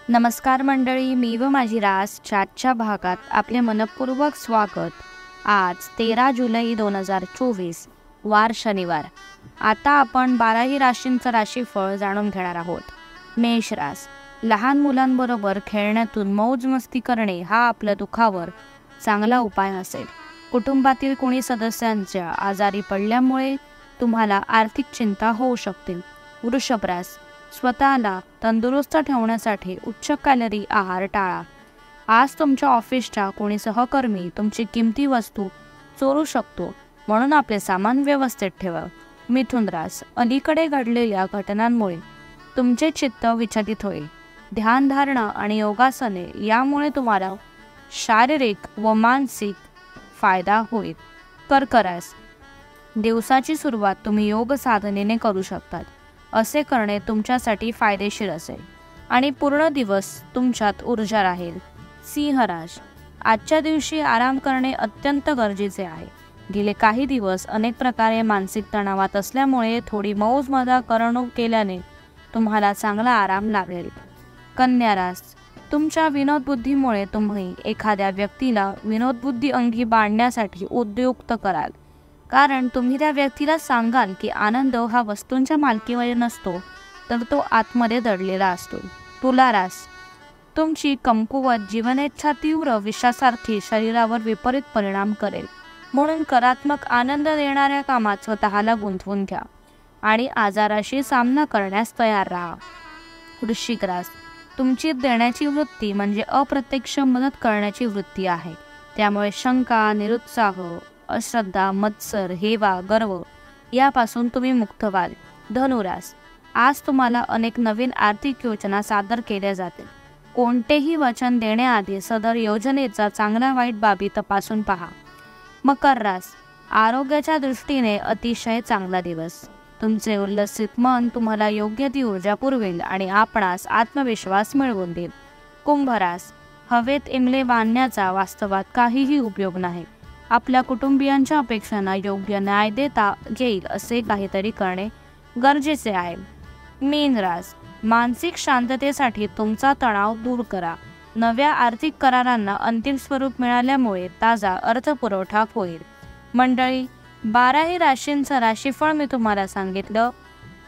नमस्कार मंडळी, मी व माझी रासच्या आजच्या भागात आपले मनपूर्वक स्वागत। आज 13 जुलै 2024 वार शनिवार। आता आपण 12ही राशींचं राशीफळ जाणून घेणार आहोत। मेष रास, लहान मुलांबरोबर खेळण्यातून मौज मस्ती करणे हा आपल्या दुःखावर चांगला उपाय असेल। कुटुंबातील कोणी सदस्यांच्या आजारी पडल्यामुळे तुम्हाला आर्थिक चिंता होऊ शकते। वृषभ रास, स्वतःला तंदुरुस्त ठेवण्यासाठी उच्च कॅलरी आहार टाळा। आज तुमच्या ऑफिसच्या कोणी सहकर्मी तुमची किमती वस्तू चोरू शकतो, म्हणून आपले सामान व्यवस्थित ठेवा। मिथुन रास, अलीकडे घडलेल्या घटनांमुळे तुमचे चित्त विचलित होईल। ध्यानधारणा आणि योगासने यामुळे तुम्हाला शारीरिक व मानसिक फायदा होईल। कर्क रास, दिवसाची सुरुवात तुम्ही योग साधनेने करू शकतात। असे करणे तुमच्यासाठी फायदेशीर असेल आणि पूर्ण दिवस तुमच्यात ऊर्जा राहील। सिंह रास, आजच्या दिवशी आराम करणे अत्यंत गरजेचे आहे। गेले काही दिवस अनेक प्रकारे मानसिक तणावात असल्यामुळे थोडी मौज मजा करमणूक केल्याने तुम्हाला चांगला आराम लाभेल। कन्या रास, तुमच्या विनोदबुद्धीमुळे तुम्ही एखाद्या व्यक्तीला विनोदबुद्धी अंगी बाळगण्यासाठी उद्युक्त कराल, कारण तुम्ही त्या व्यक्तीला सांगाल की आनंद हा वस्तूंच्या मालकीवर नसतो, तर तो आतमध्ये दडलेला असतो। तुला रास, तुमची कमकुवत जीवनेच्छा तीव्र विषासारखी शरीरावर विपरीत परिणाम करेल, म्हणून करात्मक आनंद देणाऱ्या कामात स्वतःला गुंतवून घ्या आणि आजाराशी सामना करण्यास तयार राहा। वृश्चिक रास, तुमची देण्याची वृत्ती म्हणजे अप्रत्यक्ष मदत करण्याची वृत्ती आहे, त्यामुळे शंका, निरुत्साह, अश्रद्धा, मत्सर, हेवा, गर्व यापासून तुम्ही मुक्त व्हाल। धनुरास, आज तुम्हाला अनेक नवीन आर्थिक योजना सादर केल्या जातील। कोणतेही वचन देण्याआधी सदर योजनेचा चांगला वाईट बाबी तपासून पहा। मकर रास, आरोग्याच्या दृष्टीने अतिशय चांगला दिवस। तुमचे उल्लसित मन तुम्हाला योग्य ती ऊर्जा पुरवेल आणि आपणास आत्मविश्वास मिळवून देईल। कुंभ रास, हवेत इमले बांधण्याचा वास्तवात काहीही उपयोग नाही। आपल्या कुटुंबियांच्या अपेक्षांना योग्य न्याय देता येईल असे काहीतरी करणे गरजेचे आहे। मीन रास, मानसिक शांततेसाठी तुमचा तणाव दूर करा। नव्या आर्थिक करारांना अंतिम स्वरूप मिळाल्यामुळे ताजा अर्थपुरवठा होईल। मंडळी, 12ही राशींचं राशीफळ मी तुम्हाला सांगितलं।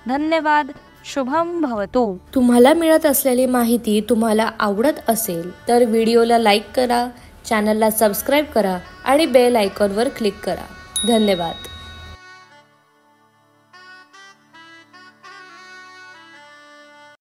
धन्यवाद। शुभम भवतु। तुम्हाला मिळत असलेली माहिती तुम्हाला आवडत असेल तर व्हिडिओला लाईक करा, चॅनलला सबस्क्राईब करा आणि बेल आयकॉनवर क्लिक करा। धन्यवाद।